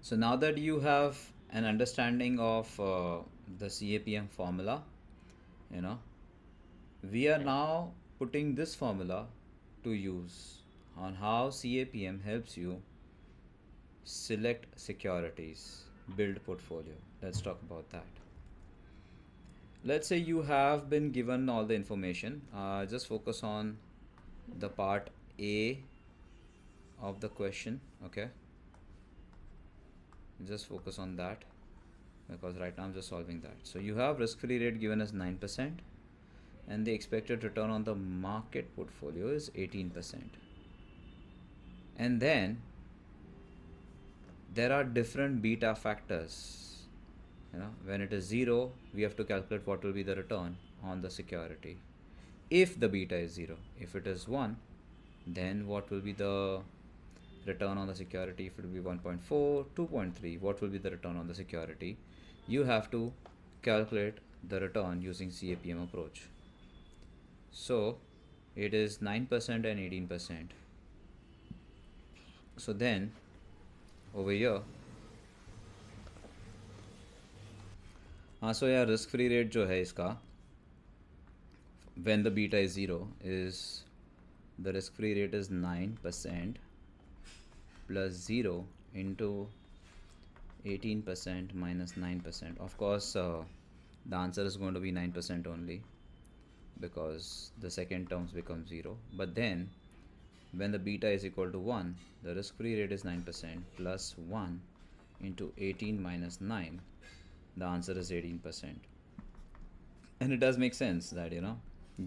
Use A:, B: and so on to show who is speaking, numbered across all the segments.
A: So now that you have an understanding of the CAPM formula, you know, we are now putting this formula to use on how CAPM helps you select securities, build portfolio. Let's talk about that. Let's say you have been given all the information. Just focus on the part A of the question, okay? Just focus on that because right now I'm just solving that. So you have risk-free rate given as 9% and the expected return on the market portfolio is 18%. And then there are different beta factors. When it is 0, we have to calculate what will be the return on the security. If the beta is 0, if it is 1, then what will be the return on the security? If it will be 1.4, 2.3, what will be the return on the security? You have to calculate the return using CAPM approach. So it is 9% and 18%. So then over here, so yeah, risk free rate जो है इसका, when the beta is 0, is the risk free rate is 9% plus 0 into 18% minus 9%. Of course, the answer is going to be 9% only because the second terms become 0. But then when the beta is equal to 1, the risk free rate is 9% plus 1 into 18 minus 9, the answer is 18%. And it does make sense that,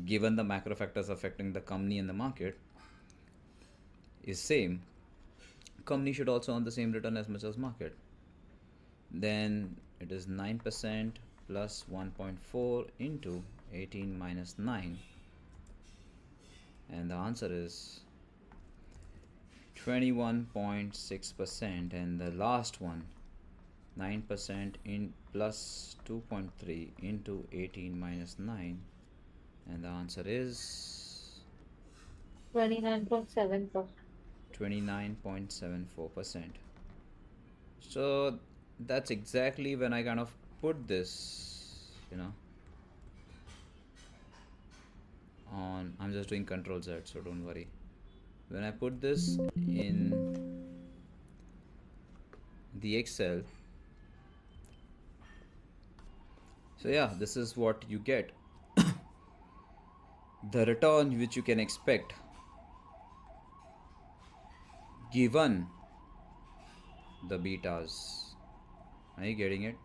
A: given the macro factors affecting the company and the market is same, company should also earn the same return as much as market. Then it is 9% plus 1.4 into 18 minus 9, and the answer is 21.6%. And the last one, 9% in plus 2.3 into 18 minus 9, and the answer is
B: 29.74.
A: 29.74%. So that's exactly when I kind of put this, on, I'm just doing Control Z, so don't worry. When I put this in the Excel, so yeah, this is what you get. The return which you can expect given the betas. Are you getting it?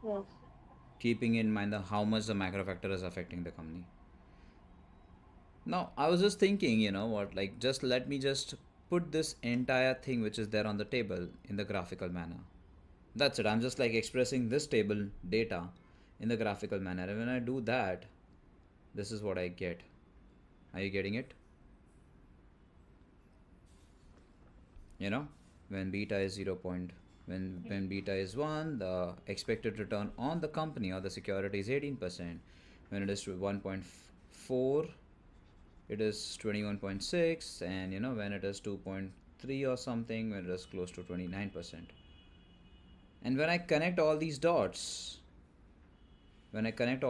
B: Yes.
A: Keeping in mind how much the macro factor is affecting the company. Now, I was just thinking, just let me just put this entire thing which is there on the table in the graphical manner. That's it. I'm just like expressing this table data in the graphical manner. And when I do that, this is what I get. Are you getting it? When beta is 0. When beta is 1, the expected return on the company or the security is 18%. When it is 1.4, it is 21.6, and when it is 2.3 or something, when it is close to 29%. And when I connect all these dots, on the graph,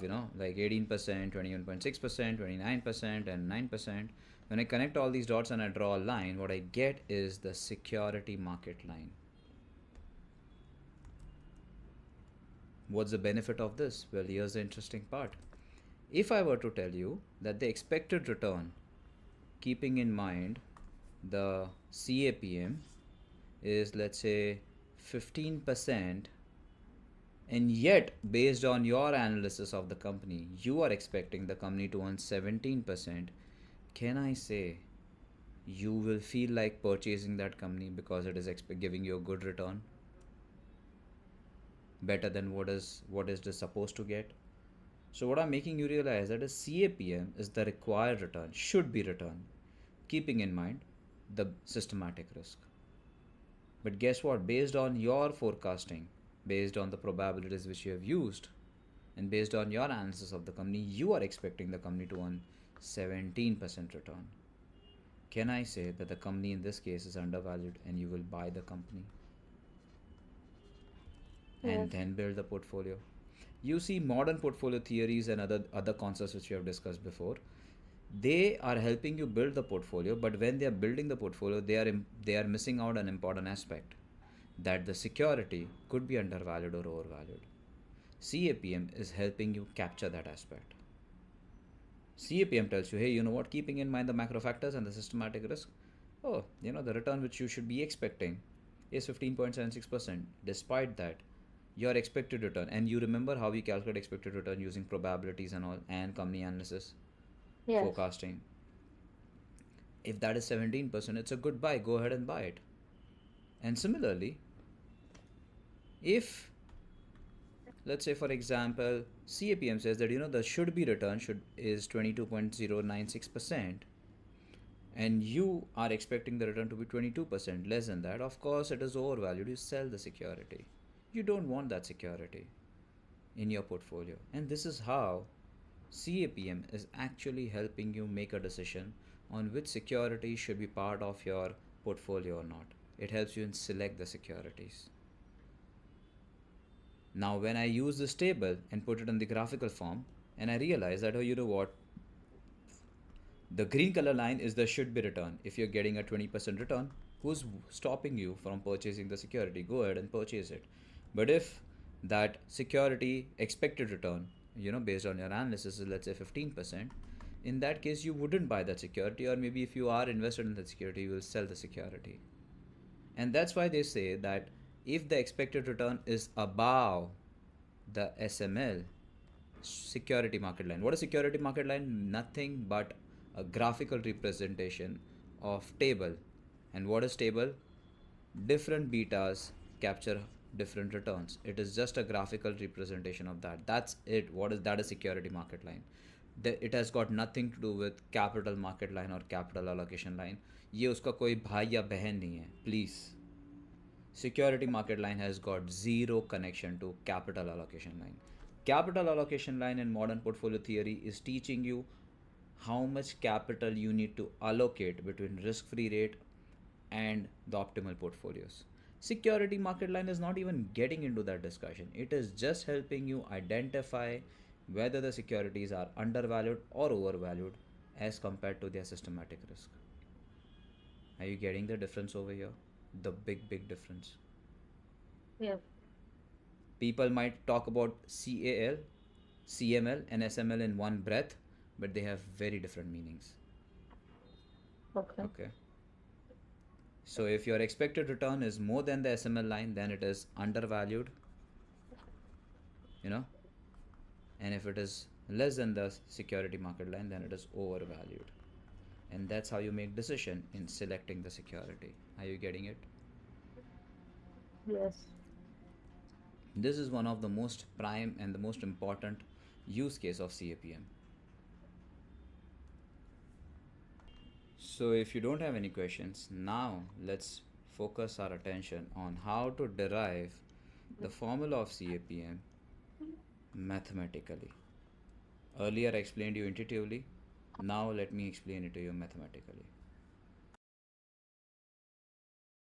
A: like 18%, 21.6%, 29%, and 9%, when I connect all these dots and I draw a line, what I get is the security market line. What's the benefit of this? Well, here's the interesting part. If I were to tell you that the expected return, keeping in mind the CAPM, is, let's say, 15%, and yet based on your analysis of the company, you are expecting the company to earn 17%, can I say you will feel like purchasing that company because it is giving you a good return, better than what is this supposed to get? So what I'm making you realize that a CAPM is the required return, should be return, keeping in mind the systematic risk. But guess what? Based on your forecasting, based on the probabilities which you have used, and based on your analysis of the company, you are expecting the company to earn 17% return. Can I say that the company in this case is undervalued and you will buy the company and
B: Yes.
A: then build the portfolio? You see, modern portfolio theories and other concepts which we have discussed before, they are helping you build the portfolio, but when they are building the portfolio, they are missing out an important aspect, that the security could be undervalued or overvalued. CAPM is helping you capture that aspect. CAPM tells you, hey, you know what, keeping in mind the macro factors and the systematic risk, oh, the return which you should be expecting is 15.76%. Despite that, your expected return, and you remember how we calculate expected return using probabilities and all, and company analysis,
B: Yes.
A: forecasting. If that is 17%, it's a good buy. Go ahead and buy it. And similarly, if, let's say for example, CAPM says that the should be return should is 22.096%, and you are expecting the return to be 22% less than that, of course it is overvalued. You sell the security. You don't want that security in your portfolio. And this is how CAPM is actually helping you make a decision on which security should be part of your portfolio or not. It helps you in select the securities. Now, when I use this table and put it in the graphical form, and I realize that, oh, you know what? The green color line is the should be return. If you're getting a 20% return, who's stopping you from purchasing the security? Go ahead and purchase it. But if that security expected return, based on your analysis is, let's say, 15%, in that case, you wouldn't buy that security, or maybe if you are invested in that security, you will sell the security. And that's why they say that if the expected return is above the SML, security market line. What is security market line? Nothing but a graphical representation of table. And what is table? Different betas capture different returns. It is just a graphical representation of that. That's it. What is that? A security market line. It has got nothing to do with capital market line or capital allocation line. ये उसका कोई भाई या बहन नहीं है, please. Security market line has got zero connection to capital allocation line. Capital allocation line in modern portfolio theory is teaching you how much capital you need to allocate between risk free rate and the optimal portfolios. Security market line is not even getting into that discussion. It is just helping you identify whether the securities are undervalued or overvalued as compared to their systematic risk. Are you getting the difference over here? The big difference.
B: Yes.
A: People might talk about CAL, CML, and SML in one breath, but they have very different meanings.
B: Okay.
A: Okay. So if your expected return is more than the SML line, then it is undervalued, you know, and if it is less than the security market line, then it is overvalued. And that's how you make decision in selecting the security. Are you getting it?
B: Yes.
A: This is one of the most prime and the most important use case of CAPM. So if you don't have any questions, now let's focus our attention on how to derive the formula of CAPM mathematically. Earlier I explained you intuitively, now let me explain it to you mathematically.